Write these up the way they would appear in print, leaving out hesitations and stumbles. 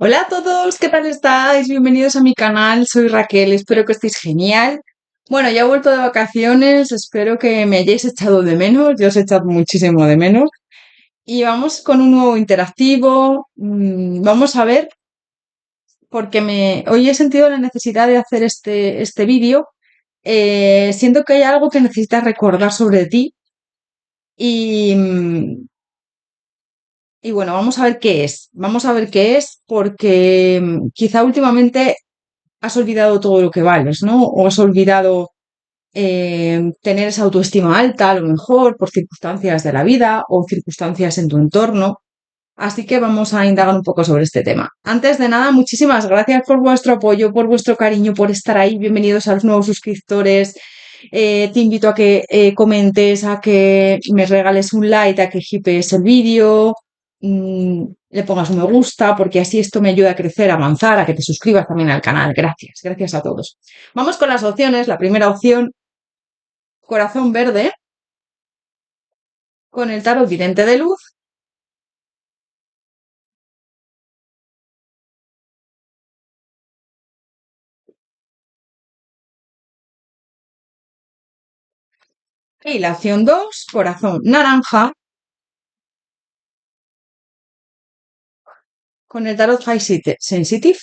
Hola a todos, ¿qué tal estáis? Bienvenidos a mi canal, soy Raquel, espero que estéis genial. Bueno, ya he vuelto de vacaciones, espero que me hayáis echado de menos, yo os he echado muchísimo de menos. Y vamos con un nuevo interactivo, vamos a ver, porque hoy he sentido la necesidad de hacer este vídeo. Siento que hay algo que necesitas recordar sobre ti y, y bueno, vamos a ver qué es. Vamos a ver qué es porque quizá últimamente has olvidado todo lo que vales, ¿no? O has olvidado tener esa autoestima alta, a lo mejor por circunstancias de la vida o circunstancias en tu entorno. Así que vamos a indagar un poco sobre este tema. Antes de nada, muchísimas gracias por vuestro apoyo, por vuestro cariño, por estar ahí. Bienvenidos a los nuevos suscriptores. Te invito a que comentes, a que me regales un like, a que hypees el vídeo, le pongas un me gusta, porque así esto me ayuda a crecer, a avanzar, a que te suscribas también al canal. Gracias, gracias a todos. Vamos con las opciones. La primera opción, corazón verde, con el tarot vidente de luz. Y la opción 2, corazón naranja, con el tarot High Sensitive.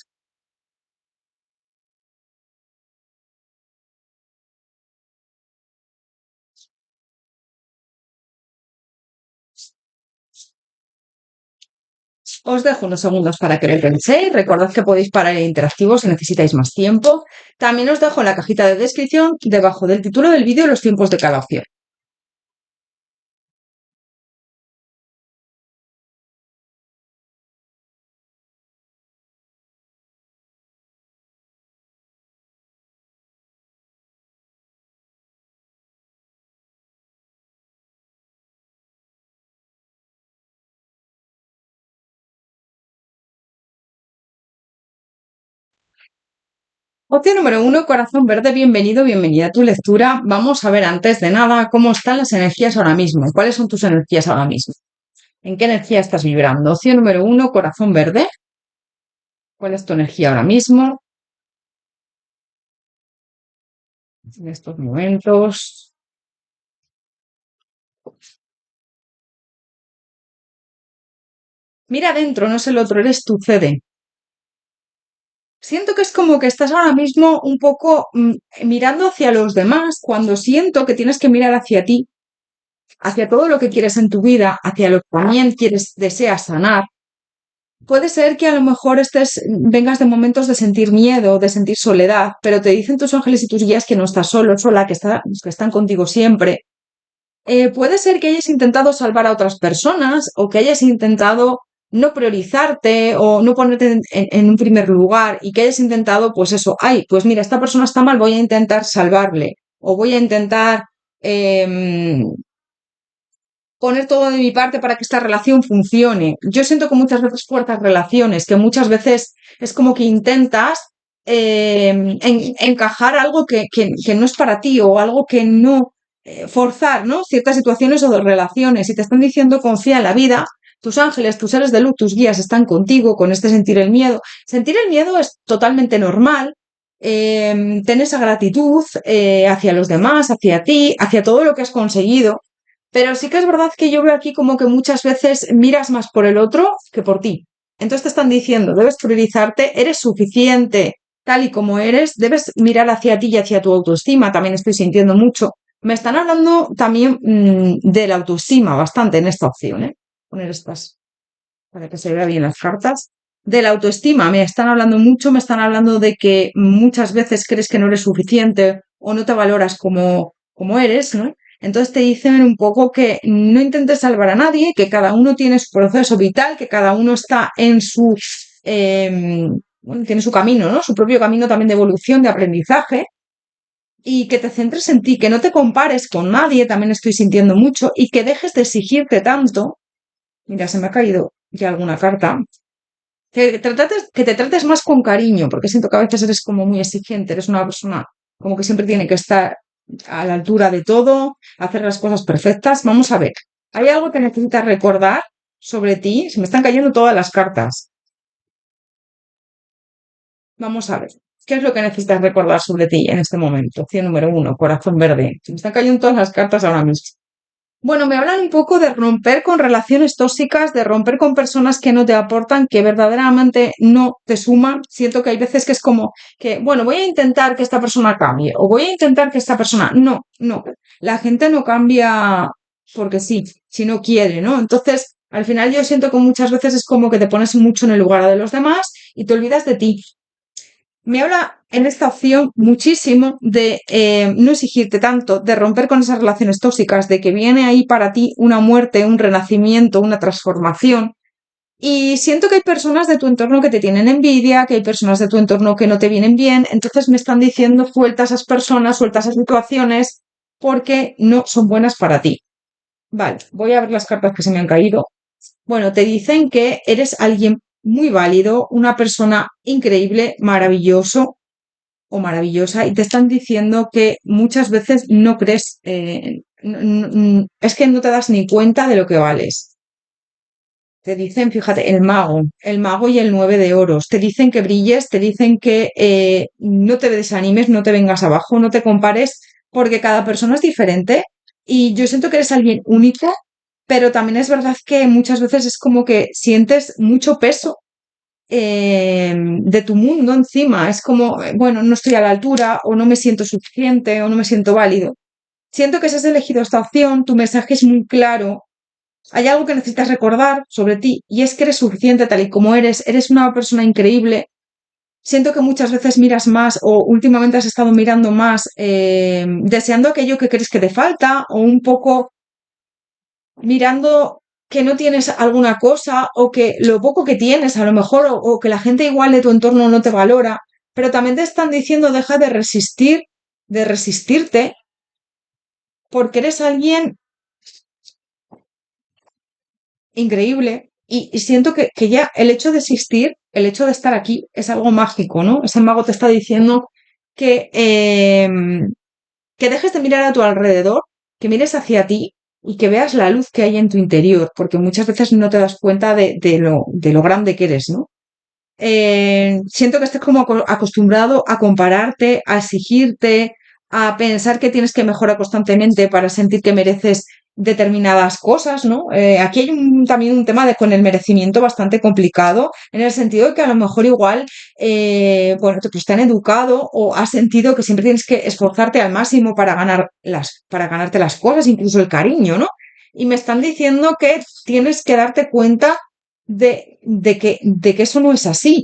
Os dejo unos segundos para que lo penséis. Recordad que podéis parar el interactivo si necesitáis más tiempo. También os dejo en la cajita de descripción, debajo del título del vídeo, los tiempos de cada opción. Opción número 1, corazón verde, bienvenido, bienvenida a tu lectura. Vamos a ver antes de nada cómo están las energías ahora mismo. ¿Cuáles son tus energías ahora mismo? ¿En qué energía estás vibrando? Opción número 1, corazón verde. ¿Cuál es tu energía ahora mismo? En estos momentos. Mira adentro, no es el otro, eres tú, cede. Siento que es como que estás ahora mismo un poco mirando hacia los demás, cuando siento que tienes que mirar hacia ti, hacia todo lo que quieres en tu vida, hacia lo que también deseas sanar. Puede ser que a lo mejor vengas de momentos de sentir miedo, de sentir soledad, pero te dicen tus ángeles y tus guías que no estás solo, sola, que están contigo siempre. Puede ser que hayas intentado salvar a otras personas o que hayas intentado no priorizarte o no ponerte en un primer lugar y que hayas intentado, pues eso, ay, pues mira, esta persona está mal, voy a intentar salvarle o voy a intentar eh, poner todo de mi parte para que esta relación funcione. Yo siento que muchas veces fuerzas relaciones, que muchas veces es como que intentas encajar algo que no es para ti o algo que no forzar, ¿no? Ciertas situaciones o de relaciones. Y te están diciendo confía en la vida. Tus ángeles, tus seres de luz, tus guías están contigo con este sentir el miedo. Sentir el miedo es totalmente normal. Ten esa gratitud hacia los demás, hacia ti, hacia todo lo que has conseguido. Pero sí que es verdad que yo veo aquí como que muchas veces miras más por el otro que por ti. Entonces te están diciendo, debes priorizarte, eres suficiente tal y como eres, debes mirar hacia ti y hacia tu autoestima. También estoy sintiendo mucho. Me están hablando también de la autoestima bastante en esta opción, ¿eh? Poner estas para que se vea bien las cartas. De la autoestima, me están hablando mucho, me están hablando de que muchas veces crees que no eres suficiente o no te valoras como eres, ¿no? Entonces te dicen un poco que no intentes salvar a nadie, que cada uno tiene su proceso vital, que cada uno está en bueno, tiene su camino, ¿no? Su propio camino también de evolución, de aprendizaje, y que te centres en ti, que no te compares con nadie, también estoy sintiendo mucho, y que dejes de exigirte tanto. Mira, se me ha caído ya alguna carta. Que te trates más con cariño, porque siento que a veces eres como muy exigente, eres una persona como que siempre tiene que estar a la altura de todo, hacer las cosas perfectas. Vamos a ver, ¿hay algo que necesitas recordar sobre ti? Se me están cayendo todas las cartas. Vamos a ver. ¿Qué es lo que necesitas recordar sobre ti en este momento? Opción número uno, corazón verde. Se me están cayendo todas las cartas ahora mismo. Bueno, me hablan un poco de romper con relaciones tóxicas, de romper con personas que no te aportan, que verdaderamente no te suman. Siento que hay veces que es como que, bueno, voy a intentar que esta persona cambie o voy a intentar que esta persona... No, no. La gente no cambia porque sí, si no quiere, ¿no? Entonces, al final yo siento que muchas veces es como que te pones mucho en el lugar de los demás y te olvidas de ti. Me habla en esta opción muchísimo de no exigirte tanto, de romper con esas relaciones tóxicas, de que viene ahí para ti una muerte, un renacimiento, una transformación. Y siento que hay personas de tu entorno que te tienen envidia, que hay personas de tu entorno que no te vienen bien, entonces me están diciendo suelta a esas personas, suelta a esas situaciones, porque no son buenas para ti. Vale, voy a ver las cartas que se me han caído. Bueno, te dicen que eres alguien muy válido, una persona increíble, maravilloso, o maravillosa y te están diciendo que muchas veces no crees, es que no te das ni cuenta de lo que vales. Te dicen, fíjate, el mago y el 9 de oros. Te dicen que brilles, te dicen que no te desanimes, no te vengas abajo, no te compares, porque cada persona es diferente y yo siento que eres alguien único, pero también es verdad que muchas veces es como que sientes mucho peso de tu mundo encima. Es como, bueno, no estoy a la altura o no me siento suficiente o no me siento válido. Siento que si has elegido esta opción, tu mensaje es muy claro. Hay algo que necesitas recordar sobre ti y es que eres suficiente tal y como eres una persona increíble. Siento que muchas veces miras más o últimamente has estado mirando más deseando aquello que crees que te falta o un poco mirando que no tienes alguna cosa o que lo poco que tienes a lo mejor o que la gente igual de tu entorno no te valora, pero también te están diciendo deja de resistir, de resistirte, porque eres alguien increíble y siento que ya el hecho de existir, el hecho de estar aquí es algo mágico, ¿no? Ese mago te está diciendo que, que dejes de mirar a tu alrededor, que mires hacia ti y que veas la luz que hay en tu interior, porque muchas veces no te das cuenta de lo grande que eres, ¿no? Siento que estés como acostumbrado a compararte, a exigirte, a pensar que tienes que mejorar constantemente para sentir que mereces determinadas cosas, ¿no? Aquí hay también un tema de con el merecimiento bastante complicado, en el sentido de que a lo mejor igual, bueno, pues te han educado o has sentido que siempre tienes que esforzarte al máximo para para ganarte las cosas, incluso el cariño, ¿no? Y me están diciendo que tienes que darte cuenta de que eso no es así,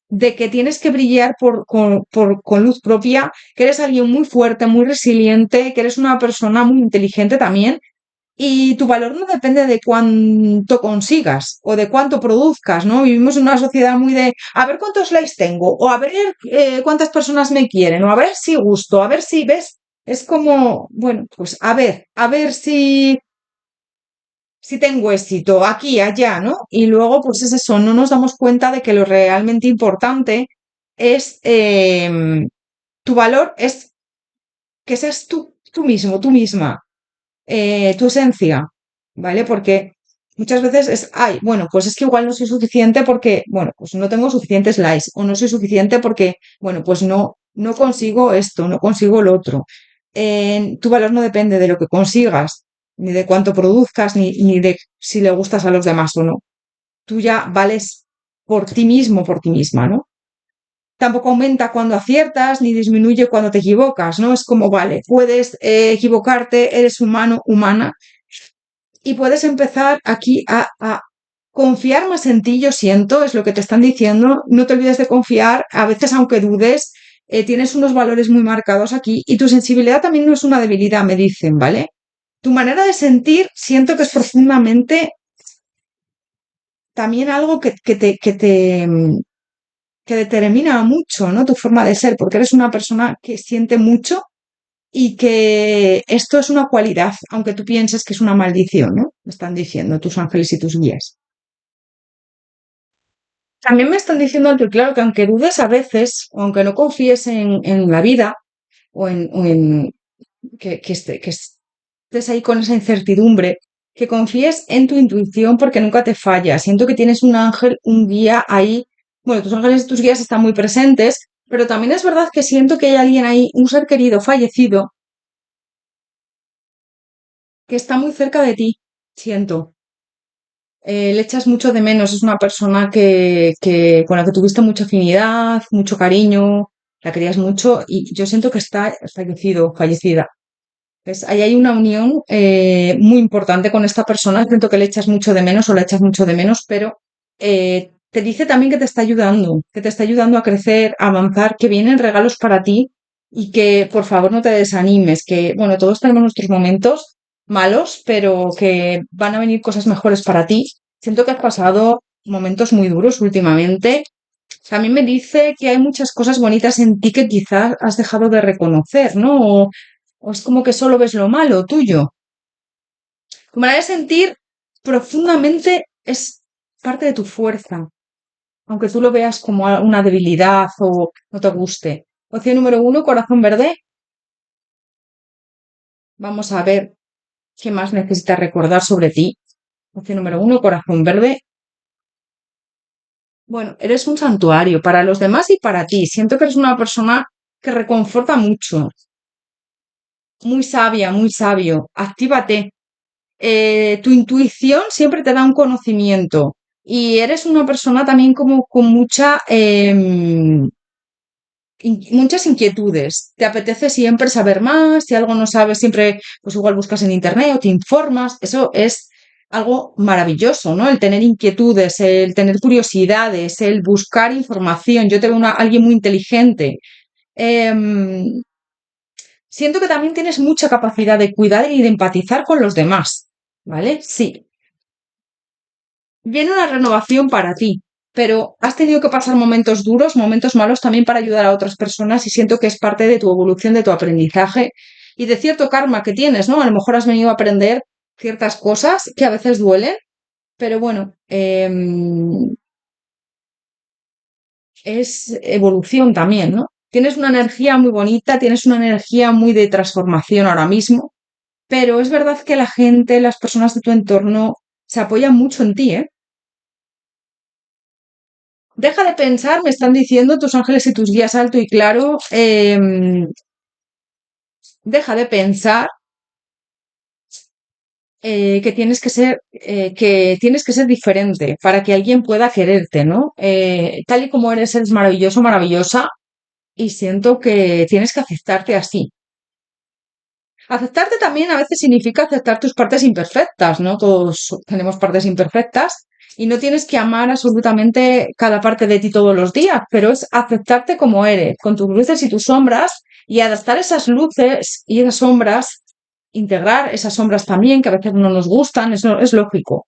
de que tienes que brillar con luz propia, que eres alguien muy fuerte, muy resiliente, que eres una persona muy inteligente también, y tu valor no depende de cuánto consigas o de cuánto produzcas, ¿no? Vivimos en una sociedad muy de a ver cuántos likes tengo, o a ver cuántas personas me quieren, o a ver si gusto, a ver si ves. Es como, bueno, pues a ver si tengo éxito aquí, allá, ¿no? Y luego, pues es eso, no nos damos cuenta de que lo realmente importante es tu valor, es que seas tú mismo, tú misma, tu esencia, ¿vale? Porque muchas veces es, ay, bueno, pues es que igual no soy suficiente porque, bueno, pues no tengo suficientes likes, o no soy suficiente porque, bueno, pues no consigo esto, no consigo lo otro. Tu valor no depende de lo que consigas, ni de cuánto produzcas, ni de si le gustas a los demás o no. Tú ya vales por ti mismo, por ti misma, ¿no? Tampoco aumenta cuando aciertas, ni disminuye cuando te equivocas, ¿no? Es como, vale, puedes equivocarte, eres humano, humana, y puedes empezar aquí a confiar más en ti, yo siento, es lo que te están diciendo. No te olvides de confiar, a veces aunque dudes, tienes unos valores muy marcados aquí y tu sensibilidad también no es una debilidad, me dicen, ¿vale? Tu manera de sentir siento que es profundamente también algo que determina mucho, ¿no? Tu forma de ser, porque eres una persona que siente mucho y que esto es una cualidad, aunque tú pienses que es una maldición, ¿no? Me están diciendo tus ángeles y tus guías. También me están diciendo alto y claro que aunque dudes a veces, o aunque no confíes en la vida, o en que estés ahí con esa incertidumbre, que confíes en tu intuición porque nunca te falla. Siento que tienes un ángel, un guía ahí bueno, tus ángeles y tus guías están muy presentes, pero también es verdad que siento que hay alguien ahí, un ser querido fallecido, que está muy cerca de ti, siento. Le echas mucho de menos, es una persona con la que tuviste mucha afinidad, mucho cariño, la querías mucho y yo siento que está fallecido, fallecida. ¿Ves? Ahí hay una unión muy importante con esta persona, siento que le echas mucho de menos o le echas mucho de menos, pero te dice también que te está ayudando a crecer, a avanzar, que vienen regalos para ti y que por favor no te desanimes, que bueno, todos tenemos nuestros momentos malos, pero que van a venir cosas mejores para ti. Siento que has pasado momentos muy duros últimamente. También me dice que hay muchas cosas bonitas en ti que quizás has dejado de reconocer, ¿no? O es como que solo ves lo malo tuyo. Tu manera de sentir profundamente es parte de tu fuerza, aunque tú lo veas como una debilidad o no te guste. Opción número uno, corazón verde. Vamos a ver qué más necesitas recordar sobre ti. Opción número uno, corazón verde. Bueno, eres un santuario para los demás y para ti. Siento que eres una persona que reconforta mucho, muy sabia, muy sabio. Actívate. Tu intuición siempre te da un conocimiento y eres una persona también como con muchas inquietudes. Te apetece siempre saber más, si algo no sabes, siempre pues igual buscas en internet o te informas. Eso es algo maravilloso, ¿no? El tener inquietudes, el tener curiosidades, el buscar información. Yo te veo alguien muy inteligente. Em, Siento que también tienes mucha capacidad de cuidar y de empatizar con los demás, ¿vale? Sí, viene una renovación para ti, pero has tenido que pasar momentos duros, momentos malos también para ayudar a otras personas y siento que es parte de tu evolución, de tu aprendizaje y de cierto karma que tienes, ¿no? A lo mejor has venido a aprender ciertas cosas que a veces duelen, pero bueno, es evolución también, ¿no? Tienes una energía muy bonita, tienes una energía muy de transformación ahora mismo, pero es verdad que la gente, las personas de tu entorno se apoyan mucho en ti, ¿eh? Deja de pensar, me están diciendo tus ángeles y tus guías alto y claro, deja de pensar que tienes que ser diferente para que alguien pueda quererte, ¿no? Tal y como eres maravilloso, maravillosa, y siento que tienes que aceptarte así. Aceptarte también a veces significa aceptar tus partes imperfectas, ¿no? Todos tenemos partes imperfectas y no tienes que amar absolutamente cada parte de ti todos los días, pero es aceptarte como eres, con tus luces y tus sombras y adaptar esas luces y esas sombras, integrar esas sombras también, que a veces no nos gustan, eso es lógico.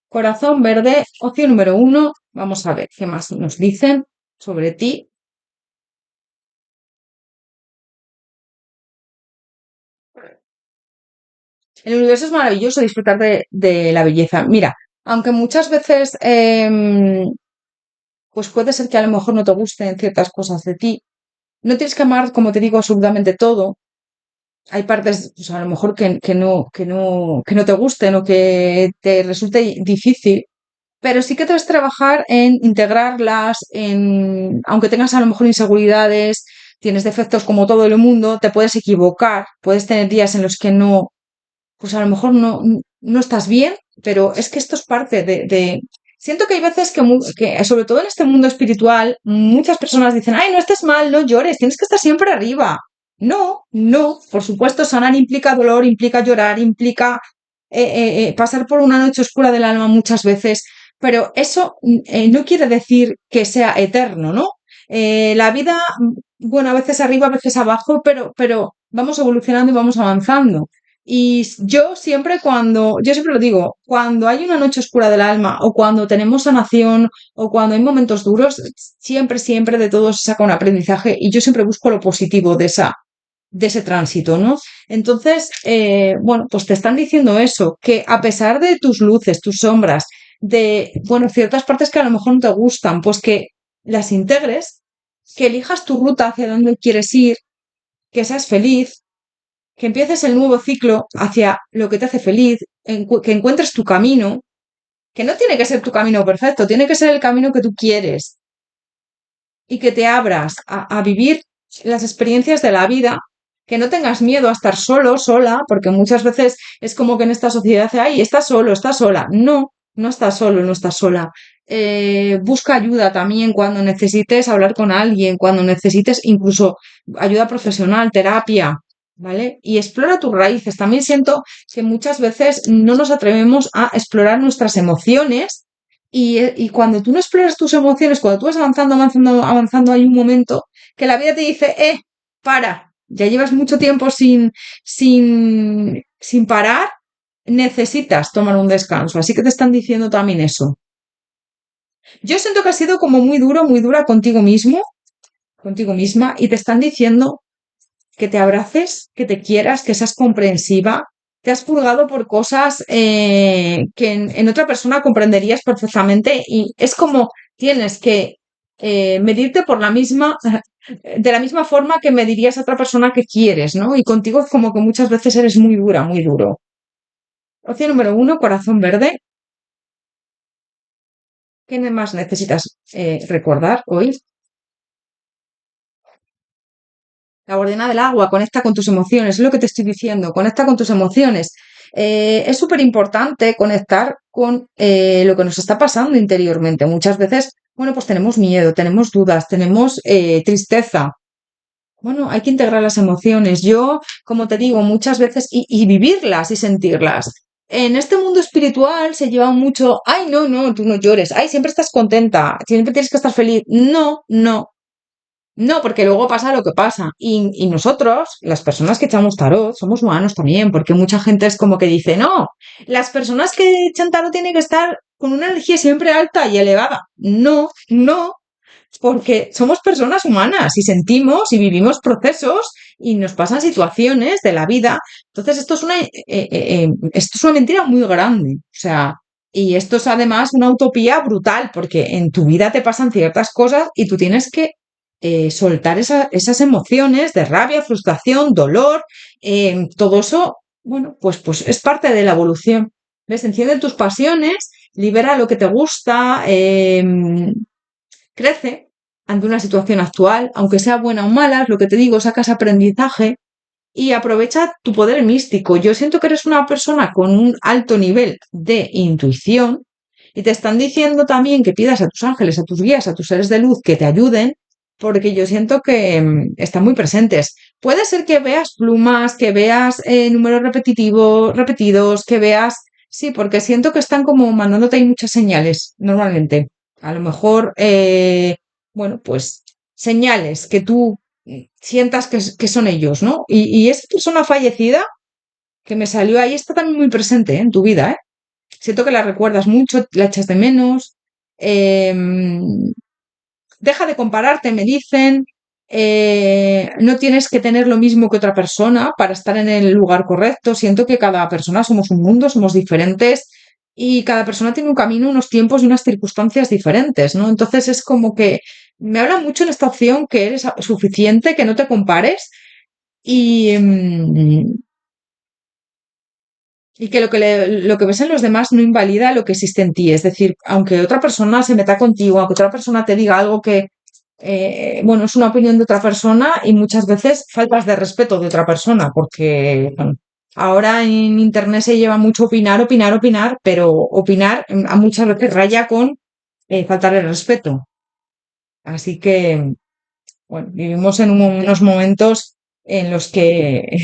Corazón verde, opción número uno, vamos a ver qué más nos dicen sobre ti. El universo es maravilloso, disfrutar de la belleza. Mira, aunque muchas veces pues puede ser que a lo mejor no te gusten ciertas cosas de ti, no tienes que amar, como te digo, absolutamente todo. Hay partes, pues a lo mejor que no te gusten o que te resulte difícil, pero sí que debes trabajar en integrarlas, aunque tengas a lo mejor inseguridades, tienes defectos como todo el mundo, te puedes equivocar, puedes tener días en los que no, pues a lo mejor no estás bien, pero es que esto es parte Siento que hay veces que, sobre todo en este mundo espiritual, muchas personas dicen, ay, no estés mal, no llores, tienes que estar siempre arriba. No, no, por supuesto, sanar implica dolor, implica llorar, implica pasar por una noche oscura del alma muchas veces, pero eso no quiere decir que sea eterno, ¿no? La vida, bueno, a veces arriba, a veces abajo, pero vamos evolucionando y vamos avanzando. Yo siempre lo digo, cuando hay una noche oscura del alma o cuando tenemos sanación o cuando hay momentos duros, siempre, siempre de todo se saca un aprendizaje y yo siempre busco lo positivo de ese tránsito, ¿no? Entonces, bueno, pues te están diciendo eso, que a pesar de tus luces, tus sombras, de, bueno, ciertas partes que a lo mejor no te gustan, pues que las integres, que elijas tu ruta hacia dónde quieres ir, que seas feliz, que empieces el nuevo ciclo hacia lo que te hace feliz, que encuentres tu camino, que no tiene que ser tu camino perfecto, tiene que ser el camino que tú quieres. y que te abras a vivir las experiencias de la vida, que no tengas miedo a estar solo, sola, porque muchas veces es como que en esta sociedad hace, ay, estás solo, estás sola. No, no estás solo, no estás sola. Busca ayuda también cuando necesites hablar con alguien, cuando necesites incluso ayuda profesional, terapia, ¿vale? Y explora tus raíces. También siento que muchas veces no nos atrevemos a explorar nuestras emociones y cuando tú no exploras tus emociones, cuando tú vas avanzando, avanzando, avanzando, hay un momento que la vida te dice, para, ya llevas mucho tiempo sin parar, necesitas tomar un descanso. Así que te están diciendo también eso. Yo siento que has sido como muy duro, muy dura contigo mismo, contigo misma, y te están diciendo que te abraces, que te quieras, que seas comprensiva. Te has purgado por cosas que en otra persona comprenderías perfectamente y es como tienes que medirte por la misma, de la misma forma que medirías a otra persona que quieres, ¿no? Y contigo es como que muchas veces eres muy dura, muy duro. Opción número uno, corazón verde. ¿Qué más necesitas recordar hoy? La guardiana del agua, conecta con tus emociones, es lo que te estoy diciendo, conecta con tus emociones. Es súper importante conectar con lo que nos está pasando interiormente. Muchas veces, bueno, pues tenemos miedo, tenemos dudas, tenemos tristeza. Bueno, hay que integrar las emociones. Yo, como te digo, muchas veces, y vivirlas y sentirlas. En este mundo espiritual se lleva mucho, ay, no, no, tú no llores, ay, siempre estás contenta, siempre tienes que estar feliz. No, no, no, porque luego pasa lo que pasa. Y nosotros, las personas que echamos tarot, somos humanos también, porque mucha gente es como que dice, no, las personas que echan tarot tienen que estar con una energía siempre alta y elevada. No, no, porque somos personas humanas y sentimos y vivimos procesos y nos pasan situaciones de la vida. Entonces, esto es una mentira muy grande. O sea, y esto es además una utopía brutal, porque en tu vida te pasan ciertas cosas y tú tienes que soltar esas emociones de rabia, frustración, dolor, todo eso, bueno, pues es parte de la evolución. ¿Ves? Enciende tus pasiones, libera lo que te gusta, crece ante una situación actual, aunque sea buena o mala, lo que te digo, sacas aprendizaje y aprovecha tu poder místico. Yo siento que eres una persona con un alto nivel de intuición y te están diciendo también que pidas a tus ángeles, a tus guías, a tus seres de luz que te ayuden, porque yo siento que están muy presentes. Puede ser que veas plumas, que veas números repetitivos, repetidos, que veas... Sí, porque siento que están como mandándote ahí muchas señales, normalmente. A lo mejor, bueno, pues señales que tú sientas que son ellos, ¿no? Y esa persona fallecida que me salió ahí está también muy presente, ¿eh? En tu vida, ¿eh? Siento que la recuerdas mucho, la echas de menos. Deja de compararte, me dicen. No tienes que tener lo mismo que otra persona para estar en el lugar correcto. Siento que cada persona somos un mundo, somos diferentes y cada persona tiene un camino, unos tiempos y unas circunstancias diferentes, ¿no? Entonces es como que me habla mucho en esta opción que eres suficiente, que no te compares y, y que lo que ves en los demás no invalida lo que existe en ti. Es decir, aunque otra persona se meta contigo, aunque otra persona te diga algo que, bueno, es una opinión de otra persona y muchas veces faltas de respeto de otra persona, porque bueno, ahora en Internet se lleva mucho opinar, opinar, opinar, pero opinar a muchas veces raya con faltar el respeto. Así que, bueno, vivimos en unos momentos en los que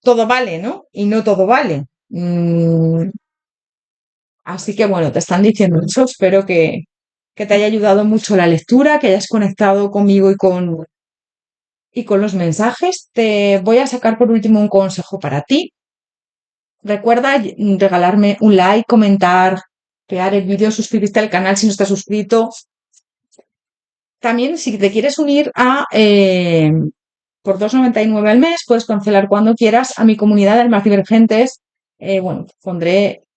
todo vale, ¿no? Y no todo vale. Así que bueno, te están diciendo eso. Espero que te haya ayudado mucho la lectura, que hayas conectado conmigo y con los mensajes. Te voy a sacar por último un consejo para ti. Recuerda regalarme un like, comentar, crear el vídeo, suscribirte al canal si no estás suscrito. También, si te quieres unir a por 2,99 al mes, puedes cancelar cuando quieras a mi comunidad de almas divergentes. Bueno,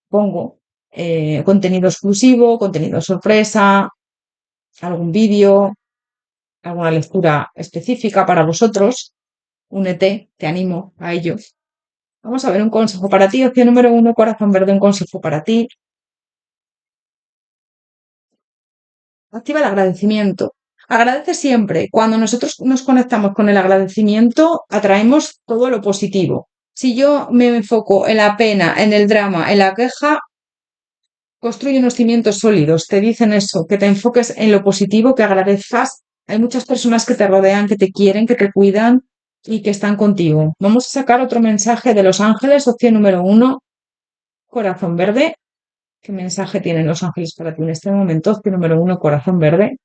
pongo contenido exclusivo, contenido sorpresa, algún vídeo, alguna lectura específica para vosotros. Únete, te animo a ello. Vamos a ver un consejo para ti. Opción número uno, corazón verde, un consejo para ti. Activa el agradecimiento. Agradece siempre. Cuando nosotros nos conectamos con el agradecimiento, atraemos todo lo positivo. Si yo me enfoco en la pena, en el drama, en la queja, construye unos cimientos sólidos. Te dicen eso, que te enfoques en lo positivo, que agradezcas. Hay muchas personas que te rodean, que te quieren, que te cuidan y que están contigo. Vamos a sacar otro mensaje de los ángeles, opción número 1, corazón verde. ¿Qué mensaje tienen los ángeles para ti en este momento? Opción número 1, corazón verde.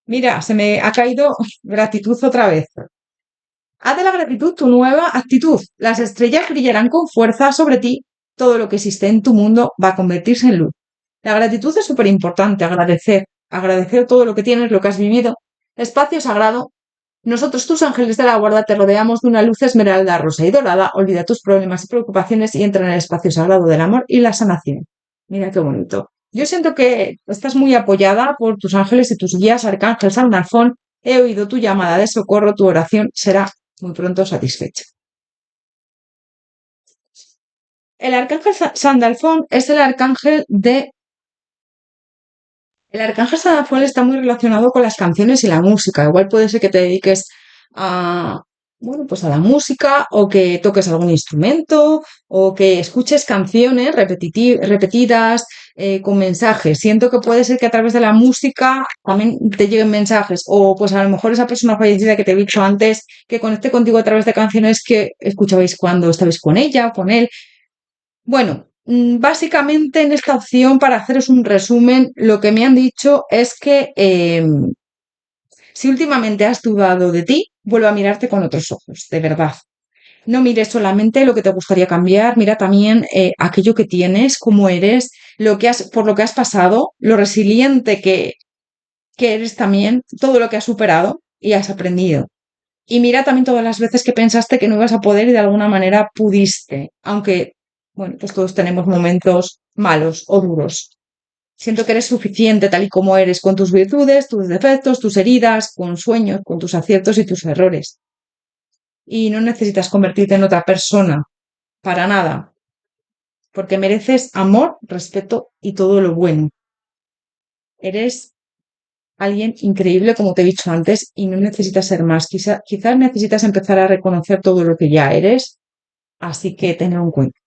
Mira, se me ha caído gratitud otra vez. Haz de la gratitud tu nueva actitud. Las estrellas brillarán con fuerza sobre ti. Todo lo que existe en tu mundo va a convertirse en luz. La gratitud es súper importante, agradecer. Agradecer todo lo que tienes, lo que has vivido. Espacio sagrado. Nosotros, tus ángeles de la guarda, te rodeamos de una luz esmeralda, rosa y dorada. Olvida tus problemas y preocupaciones y entra en el espacio sagrado del amor y la sanación. Mira qué bonito. Yo siento que estás muy apoyada por tus ángeles y tus guías, Arcángel Sandalfón. He oído tu llamada de socorro, tu oración será muy pronto satisfecha. El arcángel Sandalfón es el arcángel Sandalfón está muy relacionado con las canciones y la música. Igual puede ser que te dediques a, bueno, pues a la música o que toques algún instrumento o que escuches canciones repetidas con mensajes. Siento que puede ser que a través de la música también te lleguen mensajes o pues a lo mejor esa persona fallecida que te he dicho antes que conecte contigo a través de canciones que escuchabais cuando estabais con ella o con él. Bueno, básicamente en esta opción, para haceros un resumen, lo que me han dicho es que si últimamente has dudado de ti, vuelve a mirarte con otros ojos, de verdad. No mires solamente lo que te gustaría cambiar, mira también aquello que tienes, cómo eres, por lo que has pasado, lo resiliente que eres también, todo lo que has superado y has aprendido. Y mira también todas las veces que pensaste que no ibas a poder y de alguna manera pudiste, aunque, bueno, pues todos tenemos momentos malos o duros. Siento que eres suficiente tal y como eres, con tus virtudes, tus defectos, tus heridas, con sueños, con tus aciertos y tus errores. Y no necesitas convertirte en otra persona, para nada, porque mereces amor, respeto y todo lo bueno. Eres alguien increíble, como te he dicho antes, y no necesitas ser más. Quizás necesitas empezar a reconocer todo lo que ya eres, así que tenlo en cuenta.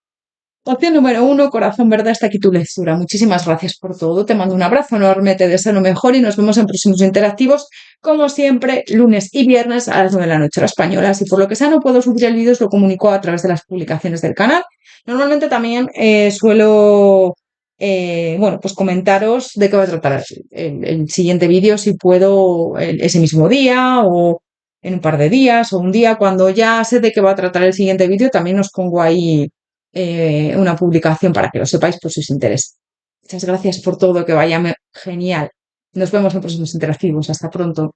Opción número 1, corazón verde, hasta aquí tu lectura. Muchísimas gracias por todo. Te mando un abrazo enorme, te deseo lo mejor y nos vemos en próximos interactivos, como siempre, lunes y viernes a las 9 de la noche, hora española. Si por lo que sea no puedo subir el vídeo, os lo comunico a través de las publicaciones del canal. Normalmente también suelo, bueno, pues comentaros de qué va a tratar el siguiente vídeo, si puedo ese mismo día o en un par de días o un día. Cuando ya sé de qué va a tratar el siguiente vídeo, también os pongo ahí una publicación para que lo sepáis por si os interesa. Muchas gracias por todo, que vaya genial. Nos vemos en próximos interactivos. Hasta pronto.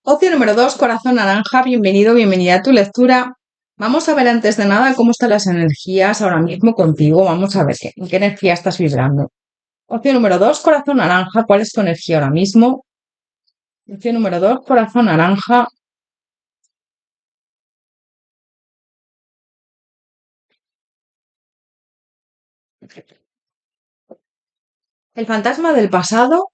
Opción número 2, corazón naranja. Bienvenido, bienvenida a tu lectura. Vamos a ver antes de nada cómo están las energías ahora mismo contigo. Vamos a ver en qué energía estás vibrando. Opción número 2, corazón naranja. ¿Cuál es tu energía ahora mismo? Opción número 2, corazón naranja. El fantasma del pasado.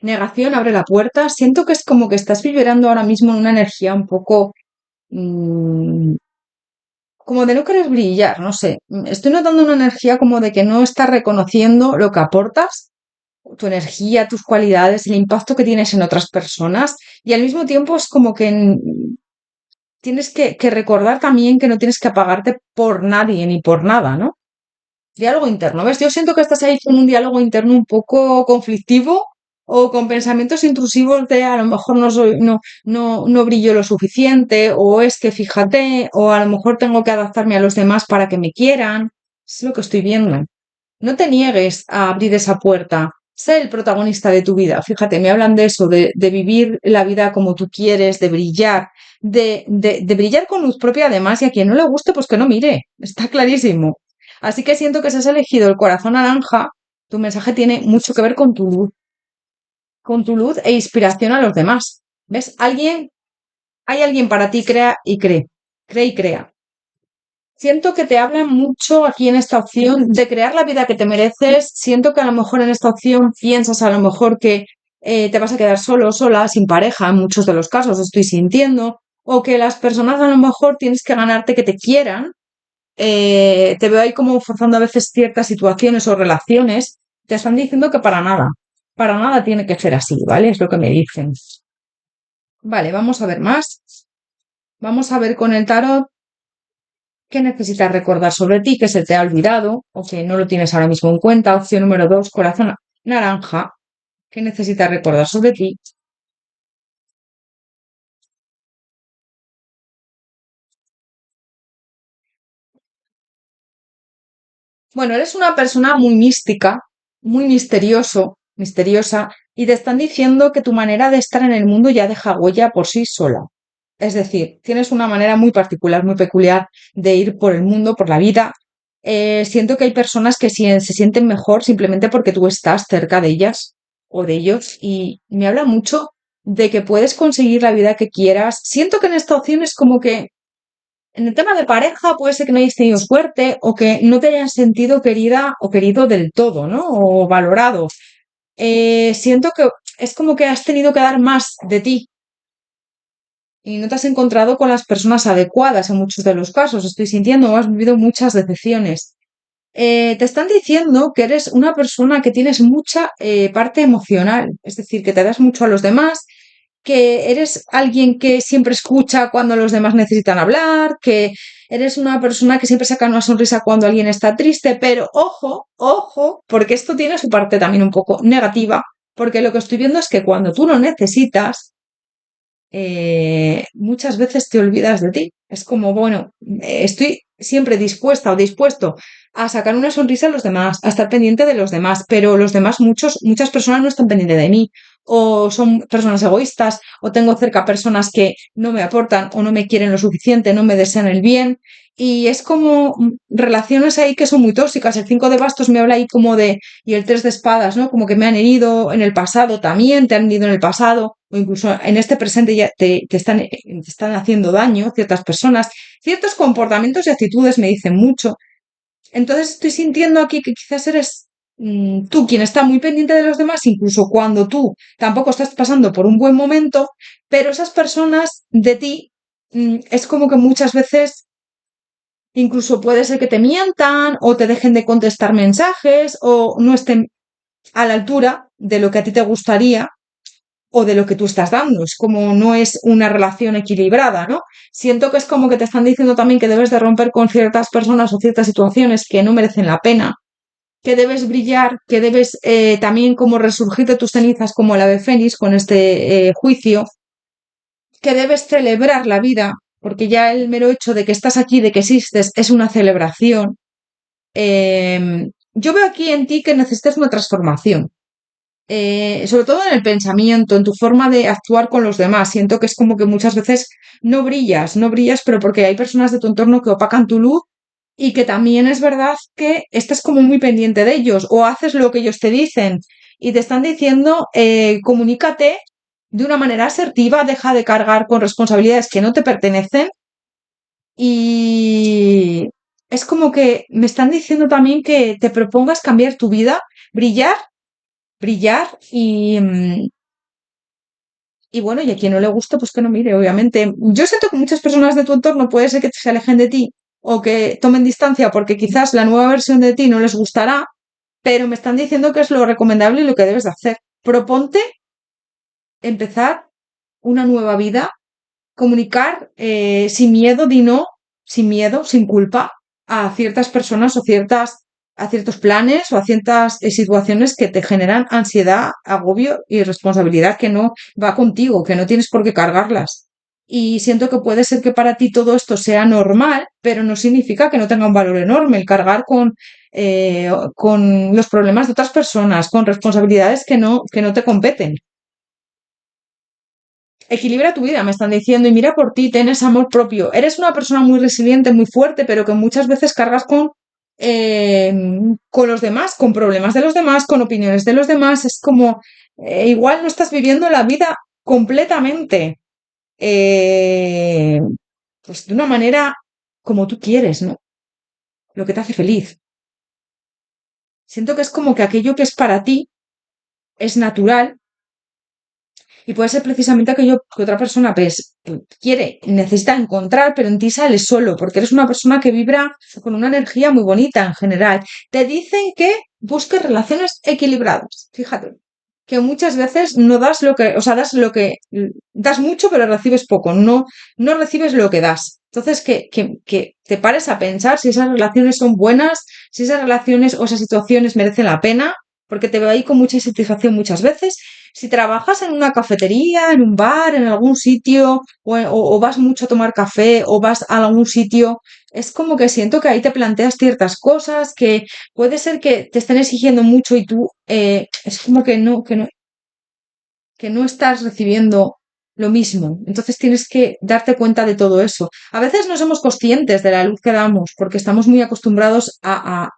Negación, abre la puerta. Siento que es como que estás vibrando ahora mismo en una energía un poco mm, como de no querer brillar, no sé. Estoy notando una energía como de que no estás reconociendo lo que aportas, tu energía, tus cualidades, el impacto que tienes en otras personas. Y al mismo tiempo es como que tienes que recordar también que no tienes que apagarte por nadie ni por nada, ¿no? Diálogo interno, ¿ves? Yo siento que estás ahí con un diálogo interno un poco conflictivo o con pensamientos intrusivos de a lo mejor no brillo lo suficiente, o es que fíjate, o a lo mejor tengo que adaptarme a los demás para que me quieran. Es lo que estoy viendo. No te niegues a abrir esa puerta. Sé el protagonista de tu vida. Fíjate, me hablan de eso, de vivir la vida como tú quieres, de brillar, de brillar con luz propia además, y a quien no le guste, pues que no mire. Está clarísimo. Así que siento que si has elegido el corazón naranja, tu mensaje tiene mucho que ver con tu luz e inspiración a los demás. ¿Ves? Alguien Hay alguien para ti, crea y cree. Cree y crea. Siento que te hablan mucho aquí en esta opción de crear la vida que te mereces. Siento que a lo mejor en esta opción piensas a lo mejor que te vas a quedar solo o sola, sin pareja, en muchos de los casos estoy sintiendo, o que las personas a lo mejor tienes que ganarte que te quieran. Te veo ahí como forzando a veces ciertas situaciones o relaciones. Te están diciendo que para nada tiene que ser así, ¿vale? Es lo que me dicen. Vale, vamos a ver más. Vamos a ver con el tarot. ¿Qué necesitas recordar sobre ti que se te ha olvidado o que no lo tienes ahora mismo en cuenta? Opción número 2, corazón naranja. ¿Qué necesitas recordar sobre ti? Bueno, eres una persona muy mística, muy misteriosa, y te están diciendo que tu manera de estar en el mundo ya deja huella por sí sola. Es decir, tienes una manera muy particular, muy peculiar de ir por el mundo, por la vida. Siento que hay personas que se sienten mejor simplemente porque tú estás cerca de ellas o de ellos y me habla mucho de que puedes conseguir la vida que quieras. Siento que en esta opción es como que en el tema de pareja puede ser que no hayas tenido suerte o que no te hayan sentido querida o querido del todo, ¿no? O valorado. Siento que es como que has tenido que dar más de ti y no te has encontrado con las personas adecuadas en muchos de los casos. Estoy sintiendo o has vivido muchas decepciones. Te están diciendo que eres una persona que tienes mucha parte emocional, es decir, que te das mucho a los demás, que eres alguien que siempre escucha cuando los demás necesitan hablar, que eres una persona que siempre saca una sonrisa cuando alguien está triste, pero ojo, ojo, porque esto tiene su parte también un poco negativa, porque lo que estoy viendo es que cuando tú lo necesitas, muchas veces te olvidas de ti. Es como, bueno, estoy siempre dispuesta o dispuesto a sacar una sonrisa a los demás, a estar pendiente de los demás, pero los demás, muchas personas no están pendientes de mí, o son personas egoístas, o tengo cerca personas que no me aportan o no me quieren lo suficiente, no me desean el bien. Y es como relaciones ahí que son muy tóxicas. El 5 de bastos me habla ahí como de, y el 3 de espadas, ¿no? Como que me han herido en el pasado también, te han herido en el pasado, o incluso en este presente ya te están haciendo daño ciertas personas. Ciertos comportamientos y actitudes me dicen mucho. Entonces estoy sintiendo aquí que quizás eres tú quien está muy pendiente de los demás, incluso cuando tú tampoco estás pasando por un buen momento, pero esas personas de ti es como que muchas veces incluso puede ser que te mientan o te dejen de contestar mensajes o no estén a la altura de lo que a ti te gustaría o de lo que tú estás dando. Es como no es una relación equilibrada, ¿no? Siento que es como que te están diciendo también que debes de romper con ciertas personas o ciertas situaciones que no merecen la pena, que debes brillar, que debes también como resurgir de tus cenizas como el ave fénix con este juicio, que debes celebrar la vida, porque ya el mero hecho de que estás aquí, de que existes, es una celebración. Yo veo aquí en ti que necesitas una transformación, sobre todo en el pensamiento, en tu forma de actuar con los demás. Siento que es como que muchas veces no brillas, pero porque hay personas de tu entorno que opacan tu luz y que también es verdad que estás como muy pendiente de ellos o haces lo que ellos te dicen y te están diciendo, comunícate de una manera asertiva, deja de cargar con responsabilidades que no te pertenecen y es como que me están diciendo también que te propongas cambiar tu vida, brillar brillar y bueno, y a quien no le guste, pues que no mire, obviamente. Yo siento que muchas personas de tu entorno puede ser que se alejen de ti o que tomen distancia porque quizás la nueva versión de ti no les gustará, pero me están diciendo que es lo recomendable y lo que debes de hacer. Proponte empezar una nueva vida, comunicar sin miedo, di no, sin miedo, sin culpa, a ciertas personas o a ciertos planes o a ciertas situaciones que te generan ansiedad, agobio y responsabilidad que no va contigo, que no tienes por qué cargarlas. Y siento que puede ser que para ti todo esto sea normal, pero no significa que no tenga un valor enorme el cargar con los problemas de otras personas, con responsabilidades que no te competen. Equilibra tu vida, me están diciendo, y mira por ti, tienes amor propio. Eres una persona muy resiliente, muy fuerte, pero que muchas veces cargas eh, con los demás, con problemas de los demás, con opiniones de los demás. Es como, igual no estás viviendo la vida completamente. eh, pues de una manera como tú quieres, ¿no? Lo que te hace feliz. Siento que es como que aquello que es para ti es natural y puede ser precisamente aquello que otra persona pues, quiere, necesita encontrar, pero en ti sale solo, porque eres una persona que vibra con una energía muy bonita en general. Te dicen que busques relaciones equilibradas, fíjate, que muchas veces no das lo que, o sea, das lo que, das mucho, pero recibes poco, no recibes lo que das. Entonces, que te pares a pensar si esas relaciones son buenas, si esas relaciones o esas situaciones merecen la pena, porque te veo ahí con mucha insatisfacción muchas veces. Si trabajas en una cafetería, en un bar, en algún sitio, o vas mucho a tomar café, o vas a algún sitio, es como que siento que ahí te planteas ciertas cosas, que puede ser que te estén exigiendo mucho y tú es como que no estás recibiendo lo mismo. Entonces tienes que darte cuenta de todo eso. A veces no somos conscientes de la luz que damos porque estamos muy acostumbrados a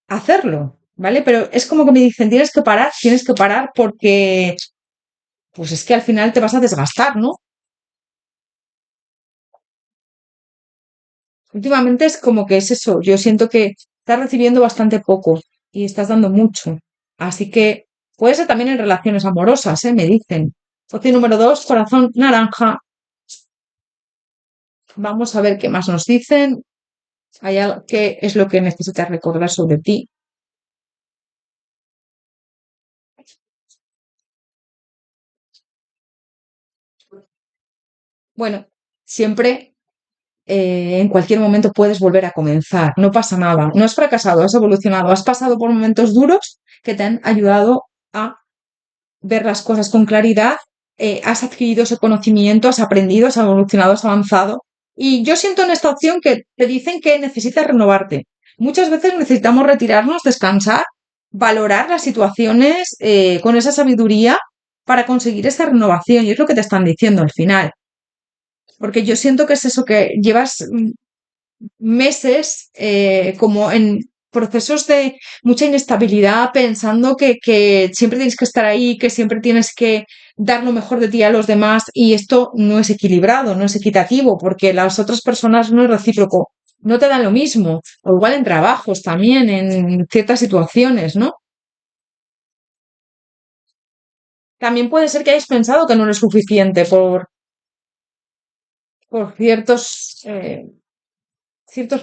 hacerlo, ¿vale? Pero es como que me dicen, tienes que parar porque pues es que al final te vas a desgastar, ¿no? Últimamente es como que es eso, yo siento que estás recibiendo bastante poco y estás dando mucho. Así que puede ser también en relaciones amorosas, ¿eh? Me dicen. Opción número 2, corazón naranja. Vamos a ver qué más nos dicen. ¿Qué es lo que necesitas recordar sobre ti? Bueno, siempre en cualquier momento puedes volver a comenzar, no pasa nada, no has fracasado, has evolucionado, has pasado por momentos duros que te han ayudado a ver las cosas con claridad, has adquirido ese conocimiento, has aprendido, has evolucionado, has avanzado. Y yo siento en esta opción que te dicen que necesitas renovarte. Muchas veces necesitamos retirarnos, descansar, valorar las situaciones con esa sabiduría para conseguir esa renovación. Y es lo que te están diciendo al final. Porque yo siento que es eso que llevas meses como en procesos de mucha inestabilidad, pensando que siempre tienes que estar ahí, que siempre tienes que dar lo mejor de ti a los demás y esto no es equilibrado, no es equitativo, porque las otras personas no es recíproco, no te dan lo mismo, o igual en trabajos también, en ciertas situaciones, ¿no? También puede ser que hayas pensado que no eres suficiente por ciertos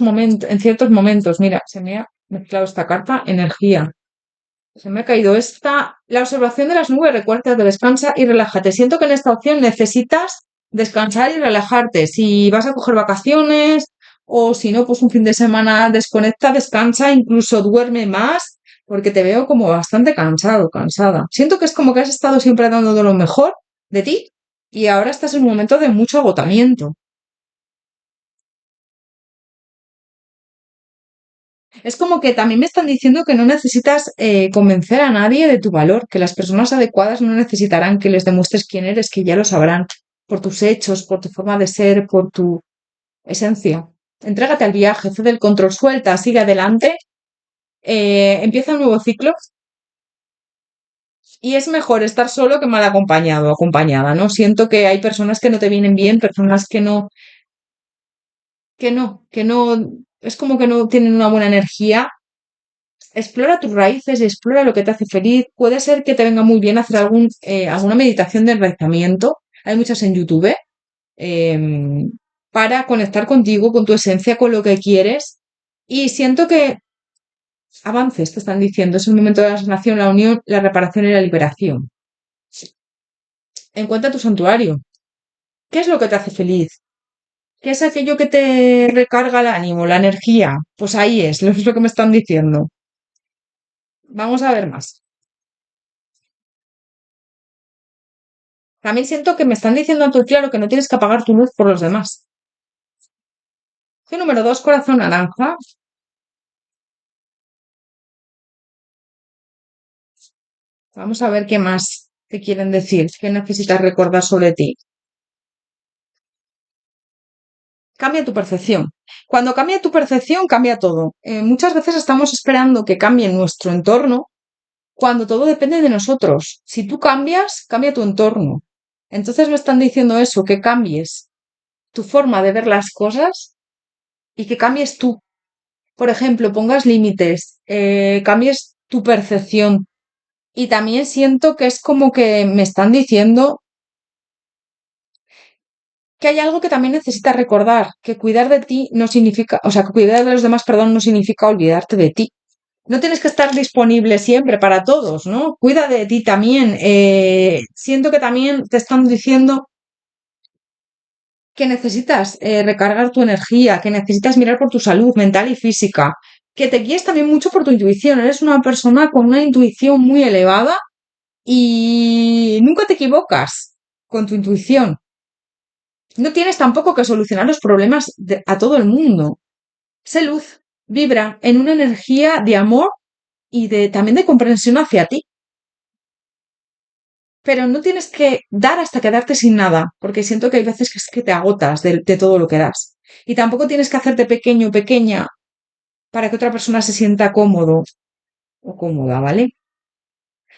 momentos, en ciertos momentos. Mira, se me ha mezclado esta carta, energía. Se me ha caído esta. La observación de las nubes, recuerda, descansa y relájate. Siento que en esta opción necesitas descansar y relajarte. Si vas a coger vacaciones o si no, pues un fin de semana desconecta, descansa, incluso duerme más, porque te veo como bastante cansado, cansada. Siento que es como que has estado siempre dando de lo mejor de ti y ahora estás en un momento de mucho agotamiento. Es como que también me están diciendo que no necesitas convencer a nadie de tu valor, que las personas adecuadas no necesitarán que les demuestres quién eres, que ya lo sabrán por tus hechos, por tu forma de ser, por tu esencia. Entrégate al viaje, cede el control, suelta, sigue adelante, empieza un nuevo ciclo y es mejor estar solo que mal acompañado, acompañada, ¿no? Siento que hay personas que no te vienen bien, personas que no, es como que no tienen una buena energía. Explora tus raíces y explora lo que te hace feliz. Puede ser que te venga muy bien hacer alguna meditación de enraizamiento. Hay muchas en YouTube, em, para conectar contigo, con tu esencia, con lo que quieres. Y siento que avances, te están diciendo. Es el momento de la sanación, la unión, la reparación y la liberación. Encuentra tu santuario. ¿Qué es lo que te hace feliz? ¿Qué es aquello que te recarga el ánimo, la energía? Pues ahí es lo que me están diciendo. Vamos a ver más. También siento que me están diciendo alto y claro que no tienes que apagar tu luz por los demás. Opción número 2, corazón naranja. Vamos a ver qué más te quieren decir, qué necesitas recordar sobre ti. Cambia tu percepción. Cuando cambia tu percepción, cambia todo. Muchas veces estamos esperando que cambie nuestro entorno cuando todo depende de nosotros. Si tú cambias, cambia tu entorno. Entonces me están diciendo eso, que cambies tu forma de ver las cosas y que cambies tú. Por ejemplo, pongas límites, cambies tu percepción. Y también siento que es como que me están diciendo que hay algo que también necesitas recordar, que cuidar de ti no significa, o sea, que cuidar de los demás, perdón, no significa olvidarte de ti. No tienes que estar disponible siempre para todos, ¿no? Cuida de ti también. Siento que también te están diciendo que necesitas recargar tu energía, que necesitas mirar por tu salud mental y física, que te guíes también mucho por tu intuición. Eres una persona con una intuición muy elevada y nunca te equivocas con tu intuición. No tienes tampoco que solucionar los problemas a todo el mundo. Sé luz, vibra en una energía de amor y también de comprensión hacia ti. Pero no tienes que dar hasta quedarte sin nada, porque siento que hay veces que es que te agotas de todo lo que das. Y tampoco tienes que hacerte pequeño o pequeña para que otra persona se sienta cómodo o cómoda, ¿vale?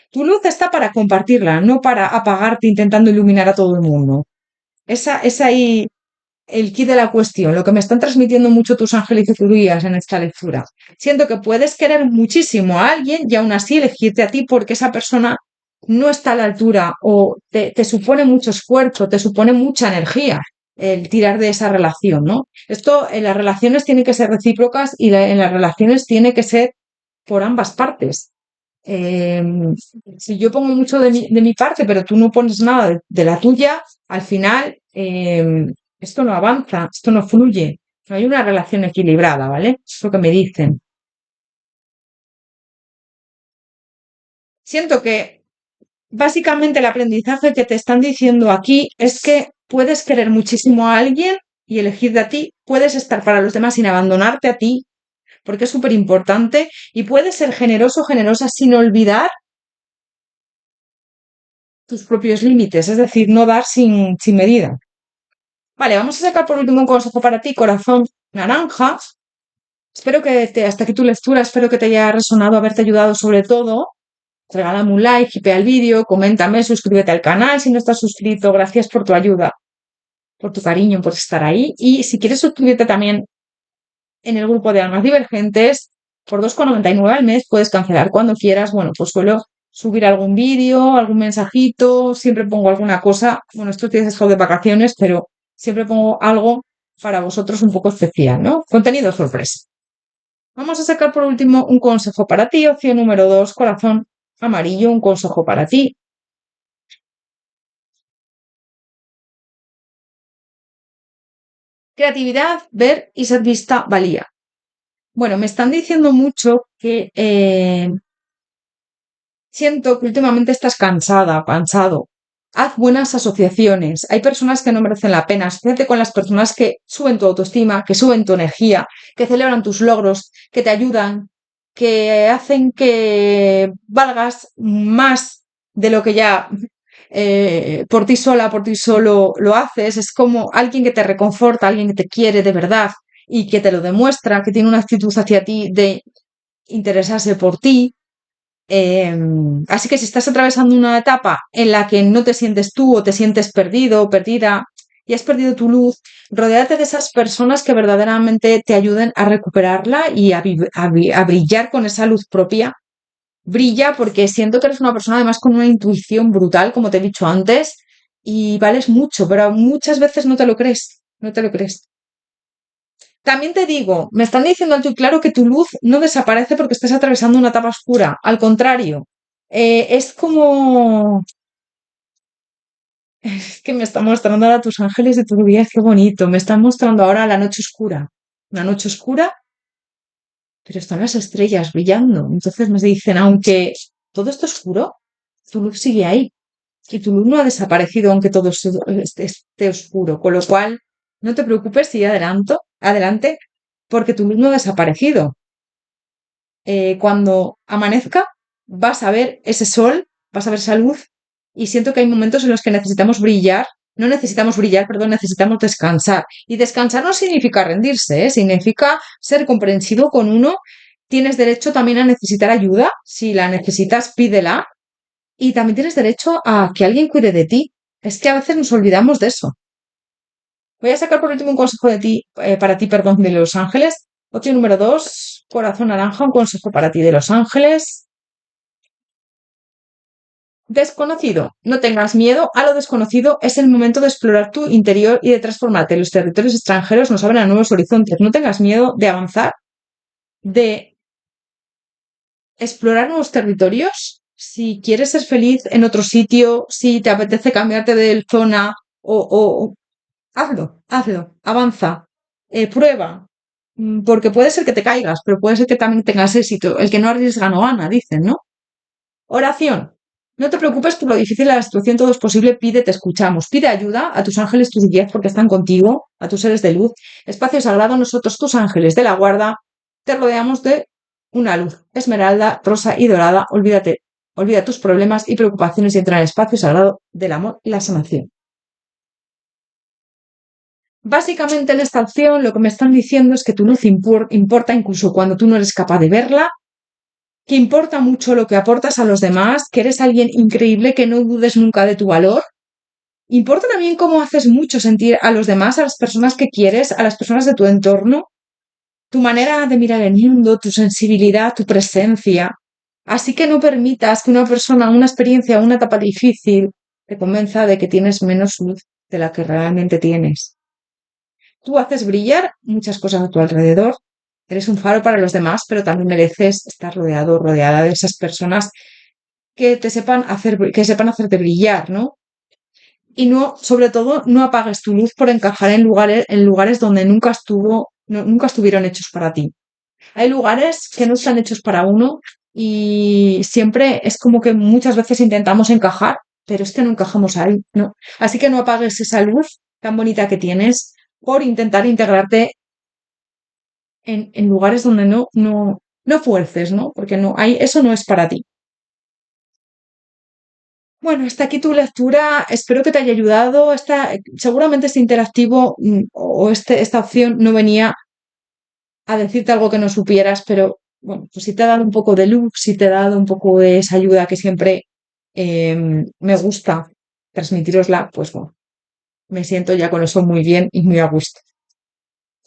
Tu luz está para compartirla, no para apagarte intentando iluminar a todo el mundo. Esa es ahí el quid de la cuestión, lo que me están transmitiendo mucho tus ángeles y tus guías en esta lectura. Siento que puedes querer muchísimo a alguien y aún así elegirte a ti porque esa persona no está a la altura o te supone mucho esfuerzo, te supone mucha energía el tirar de esa relación, ¿no? Esto en las relaciones tiene que ser recíprocas y en las relaciones tiene que ser por ambas partes. Eh, si yo pongo mucho de mi parte, pero tú no pones nada de la tuya, al final esto no avanza, esto no fluye, no hay una relación equilibrada, ¿vale? Es lo que me dicen. Siento que básicamente el aprendizaje que te están diciendo aquí es que puedes querer muchísimo a alguien y elegir de a ti, puedes estar para los demás sin abandonarte a ti, porque es súper importante, y puedes ser generoso o generosa sin olvidar tus propios límites, es decir, no dar sin medida. Vale, vamos a sacar por último un consejo para ti, corazón naranja. Espero que hasta aquí tu lectura, espero que te haya resonado, haberte ayudado sobre todo. Regálame un like, hipea el vídeo, coméntame, suscríbete al canal si no estás suscrito. Gracias por tu ayuda, por tu cariño, por estar ahí. Y si quieres suscribirte también en el grupo de Almas Divergentes, por 2,99 al mes puedes cancelar cuando quieras. Bueno, pues suelo subir algún vídeo, algún mensajito, siempre pongo alguna cosa. Bueno, estos días he estado de vacaciones, pero siempre pongo algo para vosotros un poco especial, ¿no? Contenido sorpresa. Vamos a sacar por último un consejo para ti, opción número 2, corazón amarillo, un consejo para ti. Creatividad, ver y ser vista, valía. Bueno, me están diciendo mucho que siento que últimamente estás cansada, cansado. Haz buenas asociaciones. Hay personas que no merecen la pena. Asociate con las personas que suben tu autoestima, que suben tu energía, que celebran tus logros, que te ayudan, que hacen que valgas más de lo que ya por ti sola, por ti solo lo haces. Es como alguien que te reconforta, alguien que te quiere de verdad y que te lo demuestra, que tiene una actitud hacia ti de interesarse por ti. Así que si estás atravesando una etapa en la que no te sientes tú o te sientes perdido o perdida y has perdido tu luz, rodéate de esas personas que verdaderamente te ayuden a recuperarla y a brillar con esa luz propia. Brilla porque siento que eres una persona además con una intuición brutal, como te he dicho antes, y vales mucho, pero muchas veces no te lo crees, no te lo crees. También te digo, me están diciendo alto y claro que tu luz no desaparece porque estés atravesando una etapa oscura. Al contrario, es como... Es que me están mostrando ahora tus ángeles de tu vida, qué bonito. Me están mostrando ahora la noche oscura. Una noche oscura, pero están las estrellas brillando. Entonces me dicen, aunque todo esto es oscuro, tu luz sigue ahí. Y tu luz no ha desaparecido aunque todo esté oscuro. Con lo cual, no te preocupes si adelante, porque tu luz no ha desaparecido. Cuando amanezca, vas a ver ese sol, vas a ver esa luz, y siento que hay momentos en los que necesitamos brillar, no necesitamos brillar, perdón, necesitamos descansar. Y descansar no significa rendirse, ¿eh? Significa ser comprensivo con uno. Tienes derecho también a necesitar ayuda, si la necesitas, pídela, y también tienes derecho a que alguien cuide de ti. Es que a veces nos olvidamos de eso. Voy a sacar por último un consejo de ti, para ti, perdón, de Los Ángeles. Opción número 2, corazón naranja, un consejo para ti de Los Ángeles. Desconocido. No tengas miedo a lo desconocido. Es el momento de explorar tu interior y de transformarte. Los territorios extranjeros nos abren a nuevos horizontes. No tengas miedo de avanzar, de explorar nuevos territorios. Si quieres ser feliz en otro sitio, si te apetece cambiarte de zona o hazlo, hazlo, avanza, prueba. Porque puede ser que te caigas, pero puede ser que también tengas éxito. El que no arriesga no gana, dicen, ¿no? Oración. No te preocupes por lo difícil de la situación, todo es posible, pide, te escuchamos. Pide ayuda a tus ángeles, tus guías, porque están contigo, a tus seres de luz. Espacio sagrado, nosotros, tus ángeles de la guarda, te rodeamos de una luz esmeralda, rosa y dorada. Olvídate, olvida tus problemas y preocupaciones y entra en el espacio sagrado del amor y la sanación. Básicamente en esta opción lo que me están diciendo es que tu luz importa incluso cuando tú no eres capaz de verla, que importa mucho lo que aportas a los demás, que eres alguien increíble, que no dudes nunca de tu valor. Importa también cómo haces mucho sentir a los demás, a las personas que quieres, a las personas de tu entorno, tu manera de mirar el mundo, tu sensibilidad, tu presencia. Así que no permitas que una persona, una experiencia, una etapa difícil te convenza de que tienes menos luz de la que realmente tienes. Tú haces brillar muchas cosas a tu alrededor, eres un faro para los demás, pero también mereces estar rodeado, rodeada de esas personas que te sepan hacer, que sepan hacerte brillar, ¿no? Y no, sobre todo, no apagues tu luz por encajar en lugares donde nunca estuvieron hechos para ti. Hay lugares que no están hechos para uno y siempre es como que muchas veces intentamos encajar, pero es que no encajamos ahí, ¿no? Así que no apagues esa luz tan bonita que tienes por intentar integrarte en lugares donde no fuerces, ¿no? Porque no hay, eso no es para ti. Bueno, hasta aquí tu lectura. Espero que te haya ayudado. Seguramente este interactivo o esta opción no venía a decirte algo que no supieras, pero bueno, pues si te ha dado un poco de luz, si te ha dado un poco de esa ayuda que siempre me gusta transmitirosla, pues bueno, me siento ya con eso muy bien y muy a gusto.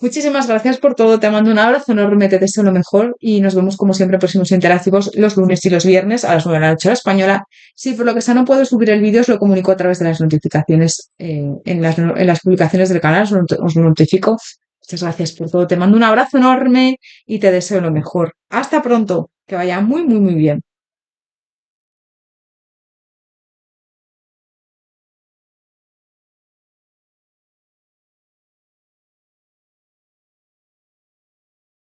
Muchísimas gracias por todo. Te mando un abrazo enorme, te deseo lo mejor y nos vemos como siempre próximos interactivos los lunes y los viernes a las 9 de la noche hora española. Si por lo que sea no puedo subir el vídeo, os lo comunico a través de las notificaciones en las publicaciones del canal, os lo notifico. Muchas gracias por todo. Te mando un abrazo enorme y te deseo lo mejor. Hasta pronto. Que vaya muy, muy, muy bien.